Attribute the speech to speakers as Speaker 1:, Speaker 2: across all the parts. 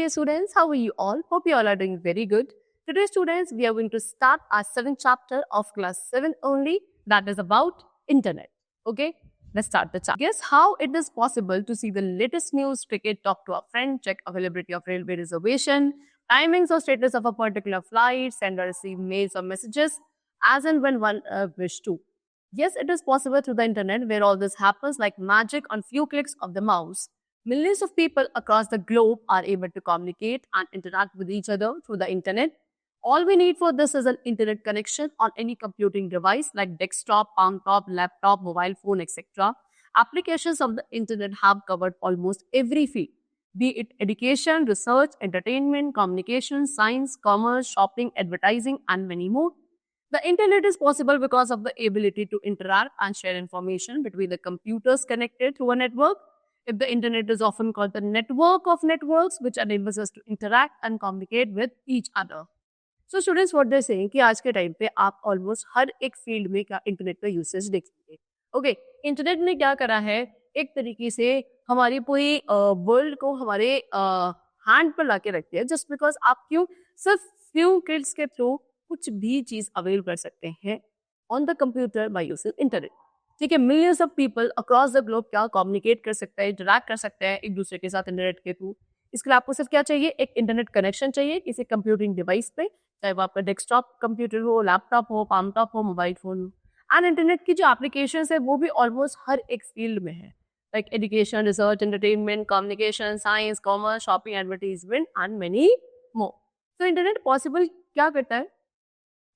Speaker 1: dear students, how are you all? Hope you all are doing very good. Today, students, we are going to start our 7th chapter of class 7 only, that is about internet. Okay, let's start the chapter. Guess how it is possible to see the latest news, cricket, talk to a friend, check availability of railway reservation, timings or status of a particular flight, send or receive mails or messages, as and when one wish to. Yes, it is possible through the internet where all this happens like magic on few clicks of the mouse. Millions of people across the globe are able to communicate and interact with each other through the internet. All we need for this is an internet connection on any computing device like desktop, palm top, laptop, mobile phone, etc. Applications of the internet have covered almost every field, be it education, research, entertainment, communication, science, commerce, shopping, advertising, and many more. The internet is possible because of the ability to interact and share information between the computers connected through a network. If the internet is often called the network of networks, which enables us to interact and communicate with each other. So students, what they're saying कि आज के time पे आप almost हर एक field में क्या internet का usage देखेंगे. ओके, इंटरनेट ने क्या करा है, एक तरीके से हमारी पूरी वर्ल्ड को हमारे हैंड पर लाके रखते हैं. जस्ट बिकॉज आप क्यों सिर्फ फ्यू क्लिक्स के थ्रू कुछ भी चीज अवेल कर सकते हैं on the computer by using internet. ठीक है, millions of people across the globe क्या कम्युनिकेट कर सकते हैं, इंटरैक्ट कर सकते हैं एक दूसरे के साथ इंटरनेट के थ्रू. इसके लिए आपको सिर्फ क्या चाहिए, एक इंटरनेट कनेक्शन चाहिए किसी कंप्यूटिंग डिवाइस पे, चाहे वो आपका डेस्कटॉप कंप्यूटर हो, लैपटॉप हो, पाम टॉप हो, मोबाइल फोन हो. एंड इंटरनेट की जो एप्लीकेशन है वो भी ऑलमोस्ट हर एक फील्ड में है, like education, research, entertainment, communication, science, commerce, shopping, advertisement and many more. तो इंटरनेट पॉसिबल क्या करता है,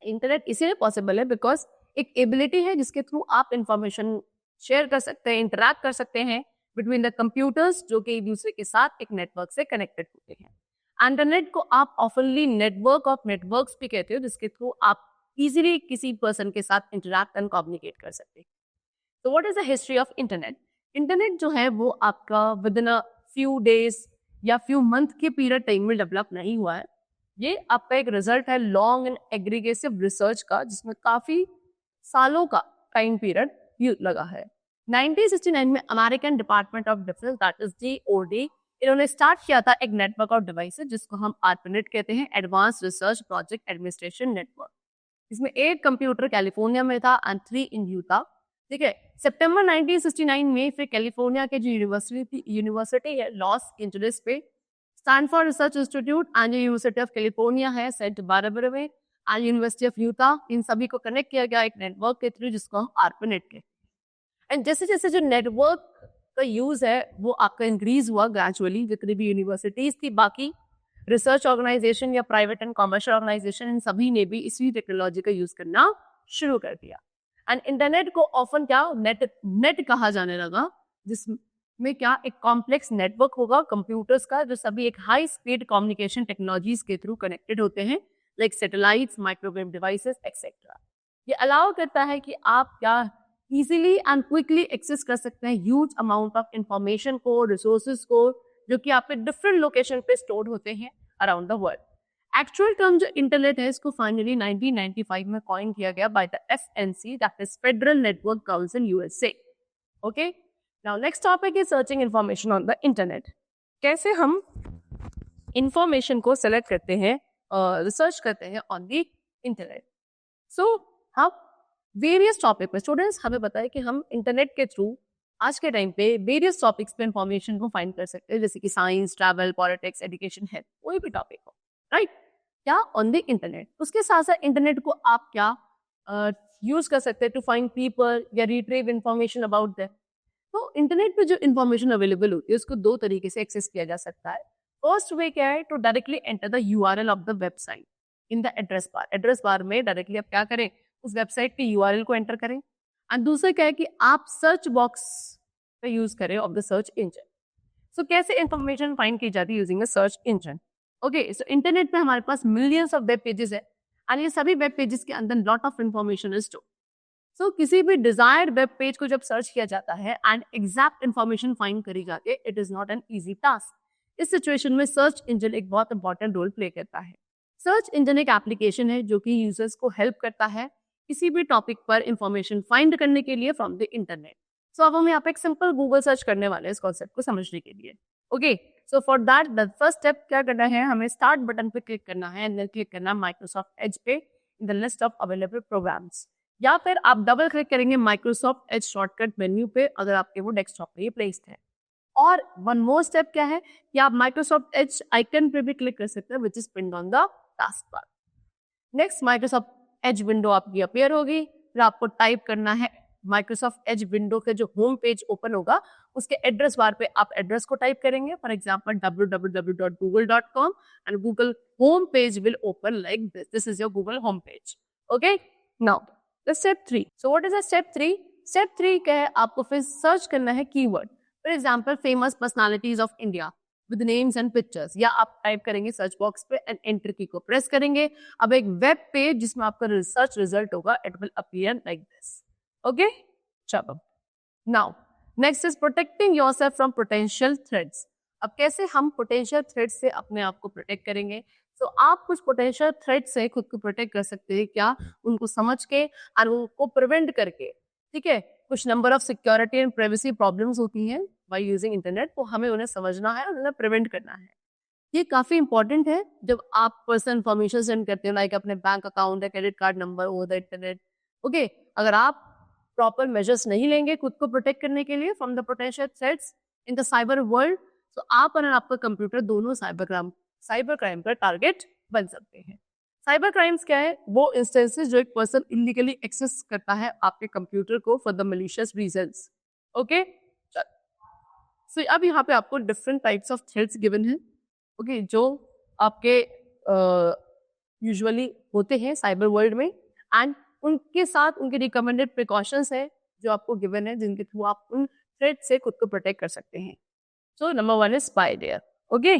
Speaker 1: इंटरनेट इसीलिए पॉसिबल है बिकॉज एक एबिलिटी है जिसके थ्रू आप इंफॉर्मेशन शेयर कर सकते हैं, इंटरैक्ट कर सकते हैं बिटवीन द कंप्यूटर्स जो कि एक दूसरे के साथ एक नेटवर्क से कनेक्टेड होते हैं. इंटरनेट को आप ऑफनली नेटवर्क ऑफ नेटवर्क्स भी कहते हो, जिसके थ्रू आप इजीली किसी पर्सन के साथ इंटरैक्ट एंड कम्युनिकेट कर सकते हैं. तो what is the history of internet. Internet जो है वो आपका with in a few days या फ्यू मंथ के पीरियड टाइम में डेवलप नहीं हुआ है. ये आपका एक रिजल्ट है लॉन्ग एंड एग्रीगेसिव रिसर्च का, जिसमें काफी सालों का टाइम पीरियड लगा है. 1969 में American department of defence that is DoD, इन्होंने स्टार्ट किया था एक नेटवर्क ऑफ डिवाइसेस जिसको हम ARPANET कहते हैं, advance research project administration network. इसमें एक कंप्यूटर कैलिफोर्निया में था एंड 3 इन यूटा. ठीक है, सितंबर 1969 में फिर कैलिफोर्निया के जो यूनिवर्सिटी है लॉस एंजलिस पे, Stanford research institute and university of California है सेंट बारबरा में, एंड यूनिवर्सिटी ऑफ यूटा, इन सभी को कनेक्ट किया गया एक नेटवर्क के थ्रू जिसको हम ARPANET कहते हैं. एंड जैसे जैसे जो नेटवर्क का यूज है वो आपका इंक्रीज हुआ ग्रेजुअली, जितनी भी यूनिवर्सिटीज थी, बाकी रिसर्च ऑर्गेनाइजेशन या प्राइवेट एंड कमर्शियल ऑर्गेनाइजेशन, इन सभी ने भी इसी टेक्नोलॉजी का यूज करना शुरू कर दिया. एंड इंटरनेट को ऑफन क्या नेट कहा जाने लगा, जिसमें क्या एक कॉम्प्लेक्स नेटवर्क होगा कंप्यूटर्स का जो सभी एक हाई स्पीड कम्युनिकेशन टेक्नोलॉजीज के थ्रू कनेक्टेड होते हैं, like satellites, microwave devices etcetera. ये अलाउ करता है कि आप क्या इजीली एंड क्विकली एक्सेस कर सकते हैं ह्यूज अमाउंट ऑफ इंफॉर्मेशन को, रिसोर्सेज को, जो कि आपके डिफरेंट लोकेशन पे स्टोर होते हैं around the world. Actual term जो इंटरनेट है इसको फाइनली 1995 में कॉइन किया गया by the FNC, that is federal network council USA. Okay, now next topic is searching information on the internet. कैसे हम इंफॉर्मेशन को सेलेक्ट करते हैं, रिसर्च करते हैं ऑन द इंटरनेट. सो हम वेरियस टॉपिक पे स्टूडेंट्स हमें बताया कि हम इंटरनेट के थ्रू आज के टाइम पे वेरियस टॉपिक्स पे इंफॉर्मेशन को फाइंड कर सकते हैं, जैसे कि science, travel, politics, education, health, कोई भी टॉपिक हो, राइट, क्या ऑन द इंटरनेट. उसके साथ साथ इंटरनेट को आप क्या यूज कर सकते हैं टू फाइंड पीपल या रिट्रीव इंफॉर्मेशन अबाउट देम. तो इंटरनेट पे जो इन्फॉर्मेशन अवेलेबल होती है उसको दो तरीके से एक्सेस किया जा सकता है. फर्स्ट वे क्या है, to directly enter the URL of the website in the address bar. Address bar में डायरेक्टली आप क्या करें, उस वेबसाइट के URL को एंटर करें. एंड दूसरा क्या है कि आप सर्च बॉक्स का यूज करें of the search engine. So कैसे इंफॉर्मेशन फाइंड की जाती है using a search engine. Okay, so internet पे हमारे पास मिलियंस ऑफ वेब पेजेस है एंड ये सभी वेब पेजेस के अंदर lot of information is store. So किसी भी डिजायर्ड वेब पेज को जब सर्च किया जाता है एंड एग्जैक्ट इंफॉर्मेशन फाइंड करी जाती है, it is not an easy task. इस सिचुएशन में सर्च इंजन एक बहुत इंपॉर्टेंट रोल प्ले करता है. सर्च इंजन एक एप्लीकेशन है जो कि यूजर्स को हेल्प करता है किसी भी टॉपिक पर इंफॉर्मेशन फाइंड करने के लिए फ्रॉम द इंटरनेट. सो अब हम यहाँ पे एक सिंपल गूगल सर्च करने वाले हैं इस कॉन्सेप्ट को समझने के लिए. Okay, so for that the first step क्या करना है, हमें स्टार्ट बटन पे क्लिक करना है एंड देन क्लिक करना माइक्रोसॉफ्ट एज पे in the list of available programs, या फिर आप डबल क्लिक करेंगे माइक्रोसॉफ्ट एज शॉर्टकट मेन्यू पे अगर आपके वो डेस्कटॉप पे ही प्लेस्ड है। और वन मोर स्टेप क्या है कि आप माइक्रोसॉफ्ट एज आइकन पे भी क्लिक कर सकते हैं which is pinned on the task bar. Next Microsoft Edge window आपकी अपीयर होगी, फिर आपको टाइप करना है माइक्रोसॉफ्ट एज विंडो के जो होम पेज ओपन होगा उसके एड्रेस बार पे आप एड्रेस को टाइप करेंगे, for example www.google.com and Google home page will open like this, this is your Google home page. Okay, now the step 3। So what is the step 3? Step 3 क्या है, आपको फिर search करना है keyword, for example famous personalities of India with names and pictures, या आप type करेंगे search box पे एंड एंटर की को प्रेस करेंगे। अब एक वेब पेज जिसमें आपका रिसर्च रिजल्ट होगा, it will appear like this. Okay, चलो now next is protecting yourself from potential threats. अब कैसे हम पोटेंशियल थ्रेट से अपने आप को प्रोटेक्ट करेंगे? तो आप कुछ पोटेंशियल थ्रेट से खुद को प्रोटेक्ट कर सकते हैं क्या, उनको समझ के और उनको प्रिवेंट करके। ठीक है, कुछ number of security and privacy problems होती हैं बाय यूजिंग इंटरनेट, वो हमें उन्हें समझना है और उन्हें प्रिवेंट करना है। ये काफी इंपॉर्टेंट है जब आप पर्सनल इन्फॉर्मेशन सेंड करते हो, लाइक अपने बैंक अकाउंट या credit card number over the internet. Okay, अगर आप प्रॉपर मेजर्स नहीं लेंगे खुद को प्रोटेक्ट करने के लिए from the potential threats in the cyber world, तो आप और आपका कंप्यूटर दोनों साइबर क्राइम का टारगेट बन सकते हैं। साइबर क्राइम्स क्या है? वो इंस्टेंसेस जो एक पर्सन इलीगली एक्सेस करता है आपके कंप्यूटर को for the malicious reasons. Okay, so अब यहाँ पे आपको different types of threats given है, ओके, जो आपके यूजुअली होते हैं साइबर वर्ल्ड में, एंड उनके साथ उनके रिकमेंडेड प्रिकॉशंस है जो आपको गिवन है, जिनके थ्रू आप उन थ्रेट से खुद को प्रोटेक्ट कर सकते हैं। So number 1 is spyware. Okay,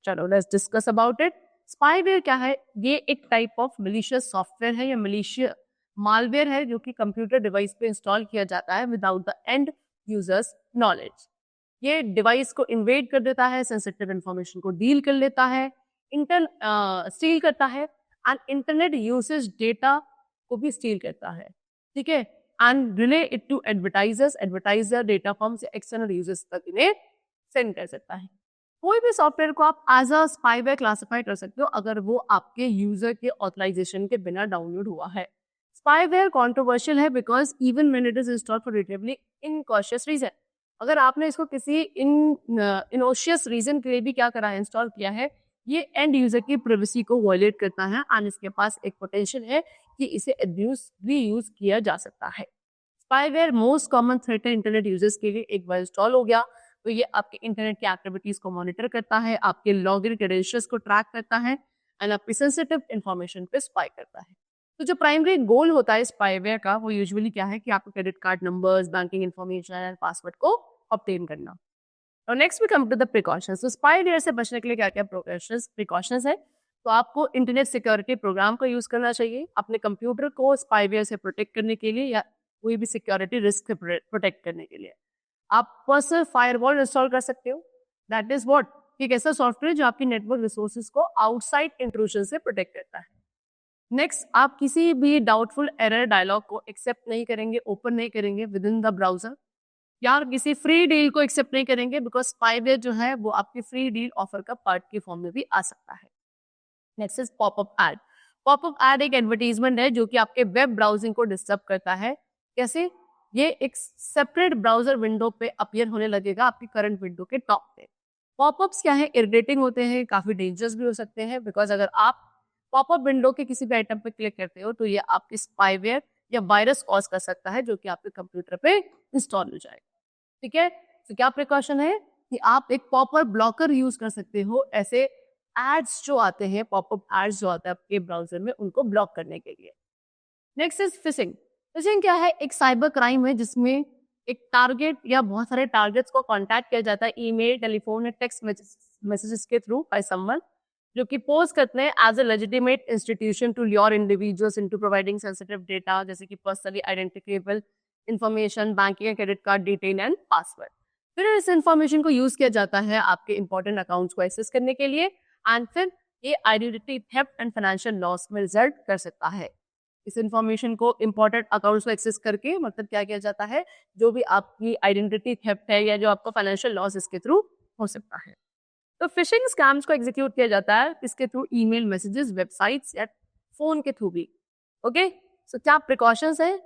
Speaker 1: चलो let's discuss about it. Spyware क्या है? ये एक टाइप ऑफ मलिशियस सॉफ्टवेयर है या मलिशियस मालवेयर है जो कि कंप्यूटर डिवाइस पे इंस्टॉल किया जाता है without the end users knowledge. ये डिवाइस को इन्वेड कर देता है, सेंसिटिव इंफॉर्मेशन को डील कर लेता है, स्टील करता है, एंड इंटरनेट यूसेज डेटा को भी स्टील करता है। ठीक है, and relay it to advertiser data form से एक्सटर्नल यूजर्स तक इन्हें सेंड कर सकता है। कोई भी सॉफ्टवेयर को आप एज अ स्पाईवेयर क्लासिफाई कर सकते हो अगर वो आपके यूजर के ऑथराइजेशन के बिना डाउनलोड हुआ है। स्पाईवेयर कंट्रोवर्शियल है because even when it is installed for relatively incautious reason, अगर आपने इसको किसी इनोशियस रीजन के लिए भी क्या करा है, इंस्टॉल किया है, ये एंड यूजर की प्राइवेसी को वायलेट करता है एंड इसके पास एक पोटेंशियल है कि इसे रीयूज किया जा सकता है। स्पाईवेयर मोस्ट कॉमन थ्रेट है इंटरनेट यूजर्स के लिए। एक बार इंस्टॉल हो गया तो ये आपके इंटरनेट की एक्टिविटीज को मॉनिटर करता है, आपके लॉगिन क्रेडेंशियल्स को ट्रैक करता है एंड आपकी सेंसिटिव इंफॉर्मेशन पे स्पाई करता है। तो जो प्राइमरी गोल होता है स्पाईवेयर का वो यूजुअली क्या है कि आपको credit card numbers, banking information and password को ऑब्टेन करना। और next we come to the precautions. तो स्पाईवेयर से बचने के लिए क्या क्या प्रिकॉशंस है? तो आपको इंटरनेट सिक्योरिटी प्रोग्राम का यूज करना चाहिए अपने कंप्यूटर को स्पाईवेयर से प्रोटेक्ट करने के लिए या कोई भी सिक्योरिटी रिस्क से प्रोटेक्ट करने के लिए। आप पर्सनल फायरवॉल इंस्टॉल कर सकते हो, दैट इज व्हाट, एक ऐसा सॉफ्टवेयर जो आपकी नेटवर्क रिसोर्सेज को आउटसाइड इंट्रूजन से प्रोटेक्ट करता है। नेक्स्ट, आप किसी भी डाउटफुल एरर डायलॉग को एक्सेप्ट नहीं करेंगे, ओपन नहीं करेंगे विद इन द ब्राउजर, या किसी फ्री डील को एक्सेप्ट नहीं करेंगे बिकॉज स्पाईवेयर जो है वो आपकी फ्री डील ऑफर का पार्ट के फॉर्म में भी आ सकता है। Next is popup ad. Popup ad एक एडवर्टीजमेंट है जो कि आपके वेब ब्राउजिंग को डिस्टर्ब करता है। कैसे? ये एक सेपरेट ब्राउजर विंडो पे अपीयर होने लगेगा आपकी करंट विंडो के टॉप पे। पॉपअप्स क्या है? इरिटेटिंग होते हैं, काफी डेंजरस भी हो सकते हैं बिकॉज अगर आप पॉपअप विंडो के किसी भी आइटम पे क्लिक करते हो तो ये आपकी स्पाईवेयर या वायरस कॉज कर सकता है जो कि आपके कंप्यूटर पे इंस्टॉल हो जाएगा। ठीक है, तो क्या प्रिकॉशन है कि आप एक पॉपअप ब्लॉकर यूज कर सकते हो ऐसे एड्स जो आते हैं, पॉपअप एड्स जो आते हैं आपके ब्राउजर में, उनको ब्लॉक करने के लिए। Next is fishing. फिशिंग क्या है? एक साइबर क्राइम है जिसमें एक टारगेट या बहुत सारे टारगेट्स को कांटेक्ट किया जाता है ईमेल, टेलीफोन या टेक्स्ट मैसेजेस के थ्रू बाय समवन जो कि पोस्ट करते हैं as a legitimate institution to lure individuals into providing sensitive data जैसे कि personally identifiable information, banking, credit card detail and password. फिर इस इंफॉर्मेशन को यूज किया जाता है आपके इंपॉर्टेंट अकाउंट्स को एक्सेस करने के लिए एंड फिर ये identity theft and financial loss में रिजल्ट कर सकता है। इस इंफॉर्मेशन को इंपॉर्टेंट अकाउंट्स को एक्सेस करके मतलब क्या किया जाता है, जो भी आपकी आइडेंटिटी थेफ्ट है या जो आपका फाइनेंशियल लॉस इसके थ्रू हो सकता है। तो फिशिंग स्कैम्स को एग्जीक्यूट किया जाता है इसके थ्रू ईमेल मैसेजेस, वेबसाइट्स या फोन के थ्रू भी। ओके, सो क्या प्रिकॉशंस है?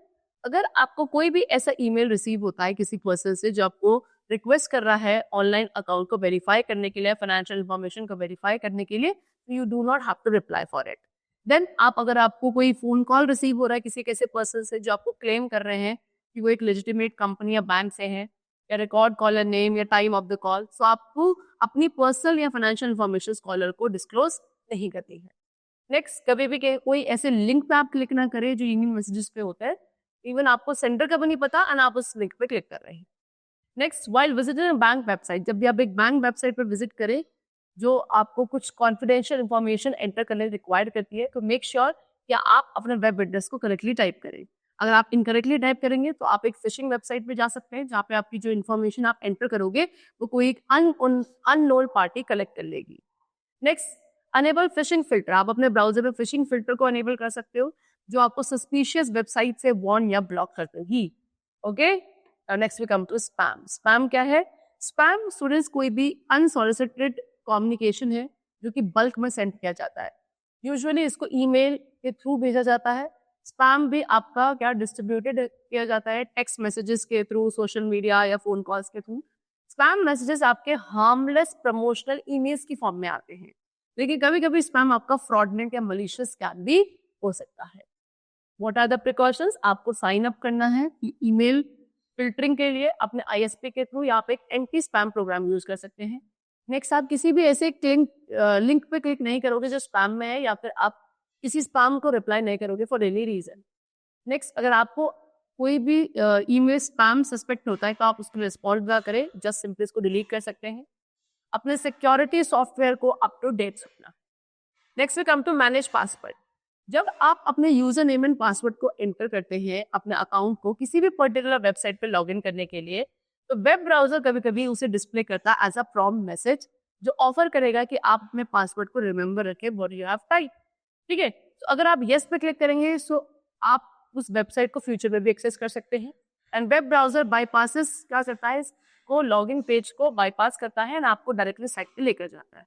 Speaker 1: अगर आपको कोई भी ऐसा ईमेल रिसीव होता है किसी पर्सन से जो आपको रिक्वेस्ट कर रहा है ऑनलाइन अकाउंट को वेरीफाई करने के लिए, फाइनेंशियल इंफॉर्मेशन को वेरीफाई करने के लिए, you do not have to reply for it. Then अगर आपको कोई फोन कॉल रिसीव हो रहा है किसी कैसे पर्सन से जो आपको क्लेम कर रहे हैं कि वो एक लेजिटिमेट कंपनी या बैंक से है, या रिकॉर्ड कॉलर नेम या टाइम ऑफ द कॉल, सो आपको अपनी पर्सनल या फाइनेंशियल इंफॉर्मेशन कॉलर को डिस्क्लोज नहीं करती है। नेक्स्ट, कभी भी कोई ऐसे लिंक पे आप क्लिक ना करें जो ईमेल मैसेजेस पे होता है, इवन आपको सेंडर का भी नहीं पता और आप उस लिंक पे क्लिक कर रहे हैं। Next, while visiting bank website, जब भी आप एक बैंक वेबसाइट पर विजिट करें जो आपको कुछ कॉन्फिडेंशियल इंफॉर्मेशन एंटर करने रिक्वायर करती है, तो मेक श्योर कि आप अपने वेब एड्रेस को करेक्टली टाइप करें। अगर आप इनकरेक्टली टाइप करेंगे तो आप एक फिशिंग वेबसाइट पे जा सकते हैं जहाँ पे आपकी जो इन्फॉर्मेशन आप एंटर करोगे वो कोई एक अननोन पार्टी कलेक्ट कर लेगी। नेक्स्ट, अनेबल फिशिंग फिल्टर, आप अपने ब्राउजर में फिशिंग फिल्टर को अनेबल कर सकते हो जो आपको सस्पिशियस वेबसाइट से वार्न या ब्लॉक कर देगी। Okay, next we come to spam. Spam क्या है? स्पैम स्टूडेंट्स कोई भी अनसॉलिसिटेड कम्युनिकेशन है जो कि बल्क में सेंड किया जाता है। यूजुअली इसको ईमेल के थ्रू भेजा जाता है। स्पैम भी आपका क्या डिस्ट्रीब्यूटेड किया जाता है टेक्स्ट मैसेजेस के थ्रू, सोशल मीडिया या फोन कॉल्स के थ्रू। स्पैम मैसेजेस आपके हार्मलेस प्रमोशनल ईमेल्स की फॉर्म में आते हैं, लेकिन कभी कभी स्पैम आपका फ्रॉडलेंट या मलिशियस स्कैम भी हो सकता है। What are the precautions? आपको साइन अप करना है कि ईमेल फिल्टरिंग के लिए अपने आईएसपी के थ्रू या आप एक एंटी स्पैम प्रोग्राम यूज कर सकते हैं। नेक्स्ट, आप किसी भी ऐसे लिंक पे क्लिक नहीं करोगे जो स्पैम में है, या फिर आप किसी स्पैम को रिप्लाई नहीं करोगे फॉर एनी रीजन। नेक्स्ट, अगर आपको कोई भी ईमेल स्पैम सस्पेक्ट होता है तो आप उसको रिस्पॉन्ड ना करें, जस्ट सिंपली इसको डिलीट कर सकते हैं। अपने सिक्योरिटी सॉफ्टवेयर को अप टू डेट रखना। Next we come to manage password. जब आप अपने यूजर नेम एंड पासवर्ड को एंटर करते हैं अपने अकाउंट को किसी भी पर्टिकुलर वेबसाइट पे लॉगिन करने के लिए, तो वेब ब्राउजर कभी कभी उसे डिस्प्ले करता है एज अ प्रॉम्प्ट मैसेज जो ऑफर करेगा कि आप अपने पासवर्ड को रिमेंबर रखें व्हाट यू हैव टाइप। ठीक है, तो अगर आप येस पे क्लिक करेंगे तो आप उस वेबसाइट को फ्यूचर में भी एक्सेस कर सकते हैं। एंड वेब ब्राउजर बाईपासेस क्या करता है, इसको लॉगिन पेज को बाईपास करता है एंड आपको डायरेक्टली साइट पे लेकर जाता है।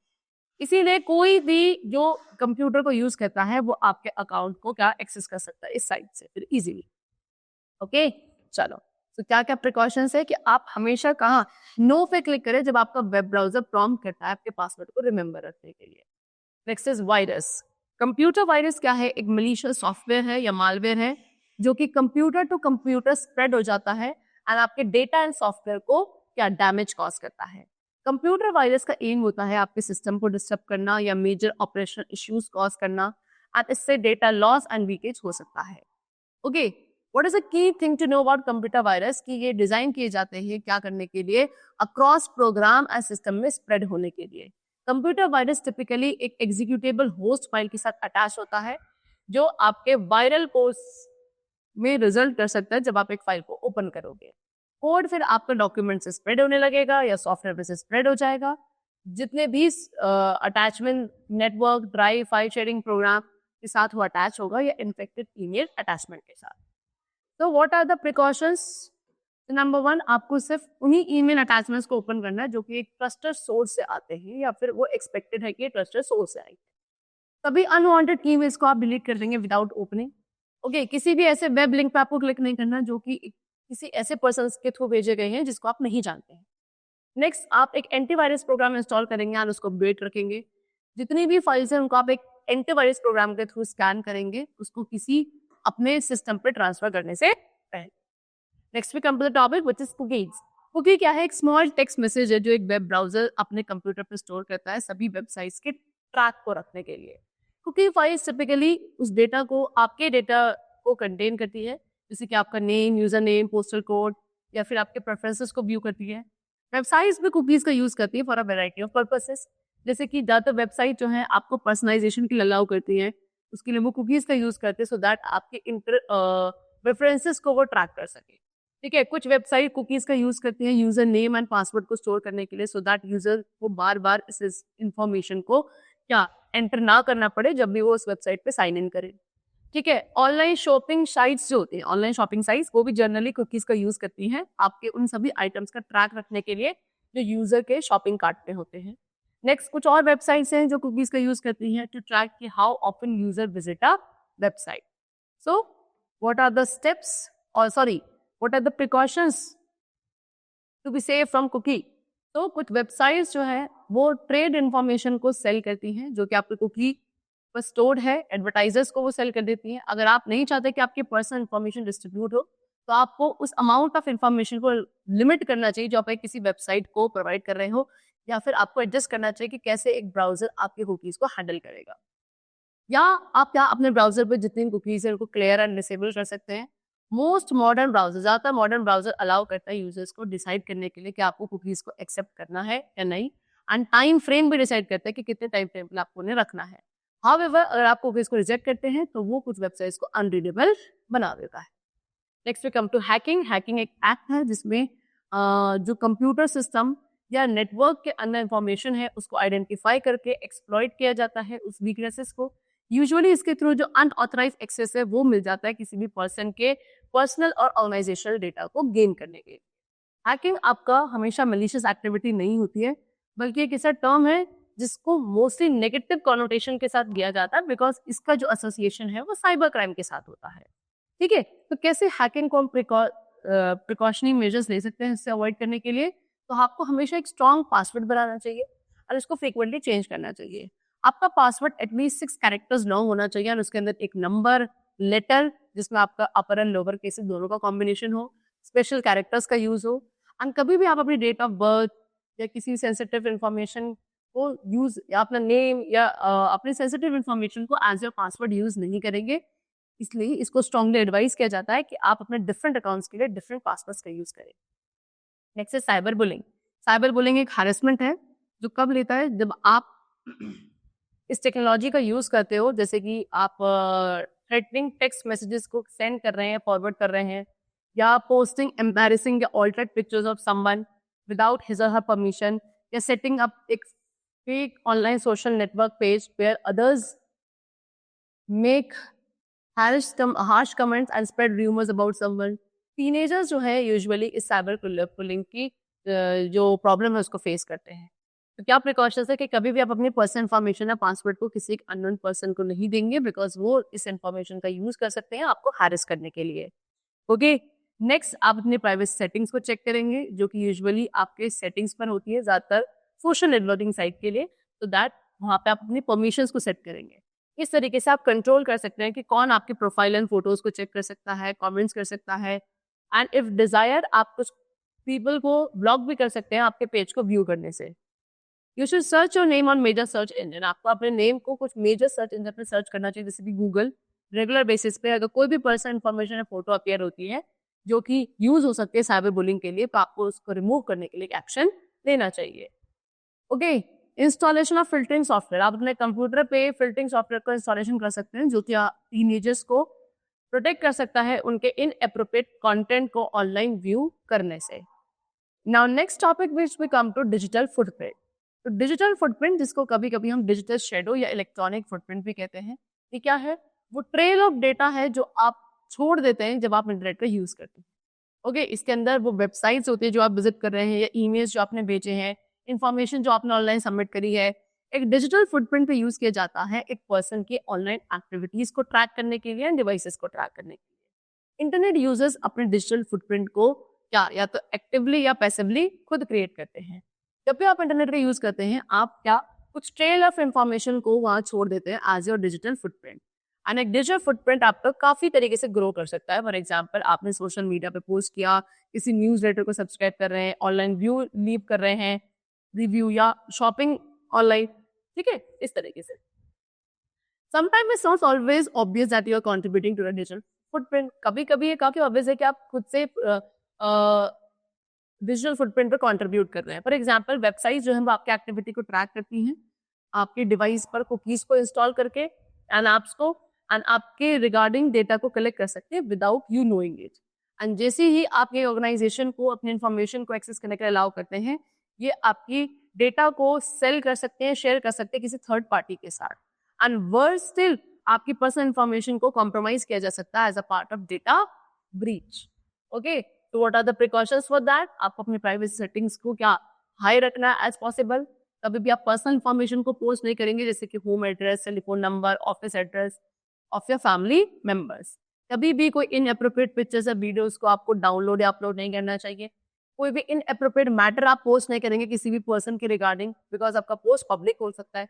Speaker 1: इसीलिए कोई भी जो कंप्यूटर को यूज करता है वो आपके अकाउंट को क्या एक्सेस कर सकता है इस साइट से फिर इजीली। ओके, चलो, तो क्या क्या प्रिकॉशंस है कि आप हमेशा कहाँ नो पे क्लिक करें जब आपका वेब ब्राउजर प्रॉम्प्ट करता है आपके पासवर्ड को रिमेंबर रखने के लिए। Next is virus. Computer virus क्या है? एक मलिशियस सॉफ्टवेयर है या मालवेयर है जो कि कंप्यूटर टू कंप्यूटर स्प्रेड हो जाता है एंड आपके डेटा एंड सॉफ्टवेयर को क्या डैमेज कॉज करता है। कंप्यूटर वायरस का एम होता है आपके सिस्टम को डिस्टर्ब करना या मेजर ऑपरेशनल इश्यूज कॉज करना एंड इससे डेटा लॉस एंड लीकेज हो सकता है। Okay, what is a key thing to know about computer virus कि ये डिजाइन किए जाते हैं क्या करने के लिए? अक्रॉस प्रोग्राम एंड सिस्टम में स्प्रेड होने के लिए। कंप्यूटर वायरस टिपिकली एक एग्जीक्यूटेबल होस्ट फाइल के साथ अटैच होता है जो आपके वायरल कोर्स में रिजल्ट कर सकता है जब आप एक फाइल को ओपन करोगे। कोड फिर आपका डॉक्यूमेंट से स्प्रेड होने लगेगा या सॉफ्टवेयर पे से स्प्रेड हो जाएगा। जितने भी attachment network drive file sharing program के साथ वो अटैच होगा या इन्फेक्टेड ईमेल अटैचमेंट के साथ। तो what are the precautions? Number 1, आपको सिर्फ उन्हीं ईमेल अटैचमेंट्स को ओपन करना है जो कि एक ट्रस्टेड सोर्स से आते हैं या फिर वो एक्सपेक्टेड है कि ट्रस्टेड सोर्स से आएंगे। तभी अनवांटेड ईमेल्स को आप डिलीट कर देंगे विदाउट ओपनिंग। ओके, किसी भी ऐसे वेब लिंक पे आपको क्लिक नहीं करना जो कि किसी ऐसे पर्सन के थ्रू भेजे गए हैं जिसको आप नहीं जानते हैं। नेक्स्ट, आप एक एंटीवायरस प्रोग्राम इंस्टॉल करेंगे और उसको अपडेट रखेंगे। जितनी भी फाइल्स हैं उनको आप एक एंटीवायरस प्रोग्राम के थ्रू स्कैन करेंगे उसको किसी अपने सिस्टम पे ट्रांसफर करने से पहले। Next we come to the topic which is cookies. Cookie क्या है? एक स्मॉल टेक्स्ट मैसेज है जो एक वेब ब्राउजर अपने कंप्यूटर पे स्टोर करता है सभी वेबसाइट्स के ट्रैक को रखने के लिए। कुकी फाइल्स टिपिकली उस डेटा को आपके डेटा को कंटेन करती है, जैसे कि आपका name, user name, postal code या फिर आपके प्रेफरेंसेस को व्यू करती है। वेबसाइट्स भी कुकीज का यूज करती है for a variety of purposes, जैसे कि ज्यादातर वेबसाइट जो है आपको पर्सनलाइजेशन के लिए अलाउ करती है, उसके लिए वो कुकीज का यूज करते हैं सो दैट आपके प्रेफरेंसेस को वो ट्रैक कर सके। ठीक है, कुछ वेबसाइट कुकीज का यूज करती है यूजर नेम एंड पासवर्ड को स्टोर करने के लिए सो दैट यूजर को बार बार इस इंफॉर्मेशन को क्या एंटर ना करना पड़े जब भी वो उस वेबसाइट पे साइन इन करे। ठीक है, ऑनलाइन शॉपिंग साइट्स जो होती हैं, ऑनलाइन शॉपिंग साइट्स वो भी जनरली कुकीज का यूज करती हैं आपके उन सभी आइटम्स का ट्रैक रखने के लिए जो यूजर के शॉपिंग कार्ट पे होते हैं। नेक्स्ट कुछ और वेबसाइट्स हैं जो कुकीज का यूज करती हैं टू ट्रैक कि how often user visit a website. So what are the steps or sorry what are the precautions to be safe from cookie. तो कुछ वेबसाइट्स जो है वो ट्रेड इंफॉर्मेशन को सेल करती हैं जो कि आपकी कुकी पर स्टोर्ड है, एडवर्टाइजर्स को वो सेल कर देती हैं. अगर आप नहीं चाहते कि आपकी पर्सनल इंफॉर्मेशन डिस्ट्रीब्यूट हो तो आपको उस अमाउंट ऑफ इंफॉर्मेशन को लिमिट करना चाहिए जो आप एक किसी वेबसाइट को प्रोवाइड कर रहे हो, या फिर आपको एडजस्ट करना चाहिए कि कैसे एक ब्राउजर आपके कुकीज को हैंडल करेगा. या आप क्या अपने ब्राउजर पर जितनी कुकीज है उनको क्लियर एंड डिसेबल कर सकते हैं. मोस्ट मॉडर्न ब्राउजर, ज्यादातर मॉडर्न ब्राउजर अलाउ करता है यूजर्स को डिसाइड करने के लिए कि आपको कुकीज को एक्सेप्ट करना है या नहीं, एंड टाइम फ्रेम भी डिसाइड करता है कि कितने टाइम फ्रेम पे आपको उन्हें रखना है. हाउएवर अगर आप कुकीज को रिजेक्ट करते हैं तो वो कुछ वेबसाइट्स को अनरीडेबल बना देता है. Next we come to hacking. Hacking एक एक्ट है जिसमें जो कंप्यूटर सिस्टम या नेटवर्क के अंदर इंफॉर्मेशन है उसको आइडेंटिफाई करके एक्सप्लॉइट किया जाता है उस वीकनेसेस को. यूजुअली इसके थ्रू जो अनऑथराइज्ड एक्सेस है वो मिल जाता है किसी भी पर्सन के पर्सनल और ऑर्गेनाइजेशनल डेटा को गेन करने के लिए. हैकिंग आपका हमेशा मैलिशियस एक्टिविटी नहीं होती है, बल्कि एक ऐसा टर्म है जिसको मोस्टली नेगेटिव कॉनोटेशन के साथ दिया जाता है बिकॉज इसका जो एसोसिएशन है वो साइबर क्राइम के साथ होता है. ठीक है, तो कैसे हैकिंग को हम प्रिकॉशनरी मेजर्स ले सकते हैं इससे अवॉइड करने के लिए. तो आपको हमेशा एक स्ट्रॉन्ग पासवर्ड बनाना चाहिए और इसको फ्रीक्वेंटली चेंज करना चाहिए. आपका पासवर्ड एटलीस्ट 6 कैरेक्टर्स लॉन्ग होना चाहिए और उसके अंदर एक नंबर, लेटर जिसमें आपका अपर एंड लोअर केसेस दोनों का कॉम्बिनेशन हो, स्पेशल कैरेक्टर्स का यूज हो. एंड कभी भी आप अपनी डेट ऑफ बर्थ या किसी सेंसिटिव इंफॉर्मेशन को यूज या अपना नेम या अपनी सेंसिटिव इंफॉर्मेशन को एज योर पासवर्ड यूज नहीं करेंगे. इसलिए इसको स्ट्रांगली एडवाइस किया जाता है कि आप अपने डिफरेंट अकाउंट्स के लिए डिफरेंट पासवर्ड्स का यूज करें. नेक्स्ट है साइबर बुलिंग. साइबर बुलिंग एक हैरेसमेंट है जो कब लेता है जब आप इस टेक्नोलॉजी का यूज करते हो, जैसे कि आप थ्रेटनिंग टेक्स्ट मैसेजेस को सेंड कर रहे हैं, फॉरवर्ड कर रहे हैं, या पोस्टिंग एम्बैरेसिंग या altered pictures of someone without his or her permission, या सेटिंग अप एक fake online social network page where others make harsh comments and spread rumors about someone. Teenagers जो है यूजुअली इस साइबर बुलिंग की जो problem है उसको face करते हैं. तो क्या प्रिकॉशंस है कि कभी भी आप अपनी पर्सनल इन्फॉर्मेशन या पासवर्ड को किसी अननोन पर्सन को नहीं देंगे बिकॉज वो इस इन्फॉर्मेशन का यूज कर सकते हैं आपको हैरेस करने के लिए. ओके, नेक्स्ट आप अपने प्राइवेट सेटिंग्स को चेक करेंगे जो कि यूजुअली आपके सेटिंग्स पर होती है ज्यादातर सोशल नेटवर्किंग साइट के लिए. तो दैट वहाँ पे आप अपनी परमिशंस को सेट करेंगे. इस तरीके से आप कंट्रोल कर सकते हैं कि कौन आपके प्रोफाइल एंड फोटोज को चेक कर सकता है, कमेंट्स कर सकता है, एंड इफ डिजायर आप कुछ पीपल को ब्लॉक भी कर सकते हैं आपके पेज को व्यू करने से. You should search your name on major search engine. आपको अपने नेम को कुछ मेजर सर्च इंजन पे सर्च करना चाहिए, जैसे कि गूगल. रेगुलर बेसिस पे अगर कोई भी पर्सनल इंफॉर्मेशन या फोटो अपीयर होती है जो कि यूज हो सकती है साइबर बुलिंग के लिए, तो आपको उसको रिमूव करने के लिए एक्शन लेना चाहिए. Okay, installation of filtering software. आप अपने कंप्यूटर पे फिल्टरिंग सॉफ्टवेयर का इंस्टॉलेशन कर सकते हैं जो कि टीनेजर्स को प्रोटेक्ट कर सकता है उनके इनएप्रोप्रिएट कंटेंट को ऑनलाइन व्यू करने से. Now next topic which we come to digital footprint. तो डिजिटल फुटप्रिंट जिसको कभी कभी हम डिजिटल शेडो या इलेक्ट्रॉनिक फुटप्रिंट भी कहते हैं, ये क्या है? वो ट्रेल ऑफ डेटा है जो आप छोड़ देते हैं जब आप इंटरनेट का यूज करते हैं. ओके, इसके अंदर वो वेबसाइट्स होती है जो आप विजिट कर रहे हैं या ईमेल्स जो आपने भेजे हैं, इंफॉर्मेशन जो आपने ऑनलाइन सबमिट करी है. एक डिजिटल फुटप्रिंट पे यूज किया जाता है एक पर्सन की ऑनलाइन एक्टिविटीज को ट्रैक करने के लिए एंड डिवाइसेस को ट्रैक करने के लिए. इंटरनेट यूजर्स अपने डिजिटल फुटप्रिंट को क्या या तो एक्टिवली या पैसिवली खुद क्रिएट करते हैं. जब भी आप इंटरनेट का यूज करते हैं आप क्या कुछ ट्रेल ऑफ इंफॉर्मेशन को वहां छोड़ देते हैं as your digital footprint. And एक डिजिटल फुटप्रिंट आपका काफी तरीके से ग्रो कर सकता है. फॉर एग्जाम्पल, आपने सोशल मीडिया पे पोस्ट किया, किसी न्यूज लेटर को सब्सक्राइब कर रहे हैं, ऑनलाइन व्यू लीव कर रहे हैं, रिव्यू या शॉपिंग ऑनलाइन. ठीक है, इस तरीके से. Sometime it's not always obvious that you are contributing to the digital footprint. कभी कभी ये काफी ऑब्वियस है कि आप खुद से डिजिटल फुटप्रिंट पर कंट्रीब्यूट कर रहे हैं. फॉर एग्जाम्पल, वेबसाइट जो है वो आपकी एक्टिविटी को ट्रैक करती हैं आपके डिवाइस पर कुकीज को इंस्टॉल करके एंड ऐप्स को, एंड आपके रिगार्डिंग डेटा को कलेक्ट कर सकते हैं without you knowing it. And जैसे ही आप ये ऑर्गेनाइजेशन को अपनी इंफॉर्मेशन को एक्सेस करने के लिए अलाउ करते हैं, ये आपकी डेटा को सेल कर सकते हैं, शेयर कर सकते हैं किसी थर्ड पार्टी के साथ. एंड वर्स स्टिल, आपकी पर्सनल इंफॉर्मेशन को कॉम्प्रोमाइज किया जा सकता है as a part of data breach. Okay, तो what are the precautions for that? आपको अपनी प्राइवेसी सेटिंग्स को क्या हाई रखना है एज पॉसिबल. कभी भी आप पर्सनल इन्फॉर्मेशन को पोस्ट नहीं करेंगे, जैसे कि home address, telephone number, office address of your family members. कभी भी कोई इनएप्रोप्रिएट पिक्चर्स या वीडियोस को आपको डाउनलोड या अपलोड नहीं करना चाहिए। कोई भी इनएप्रोप्रिएट मैटर आप पोस्ट नहीं करेंगे किसी भी पर्सन के रिगार्डिंग, बिकॉज आपका पोस्ट पब्लिक हो सकता है।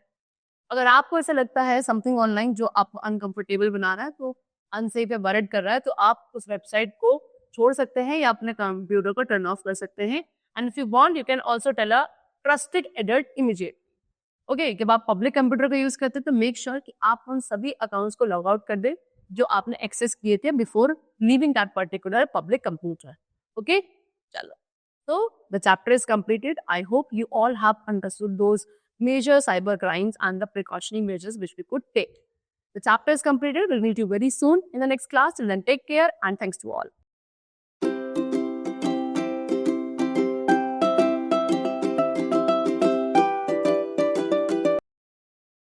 Speaker 1: अगर आपको ऐसा लगता है समथिंग ऑनलाइन जो आपको अनकंफर्टेबल बना रहा है, तो अनसेफ या वर्ड कर रहा है, तो आप उस वेबसाइट को छोड़ सकते हैं या अपने कंप्यूटर को टर्न ऑफ कर सकते हैं। And if you want, you can also tell a trusted adult immediate. Okay, जब आप पब्लिक कंप्यूटर का यूज करते हैं तो मेक श्योर कि आप उन सभी अकाउंट्स को लॉग आउट कर दें जो आपने एक्सेस किए थे before leaving that particular public computer. Okay, चलो, so the chapter is completed. I hope you all have understood those major cyber crimes and the precautionary measures which we could take. The chapter is completed. We'll meet you very soon in the next class. Till then, take care and thanks to all.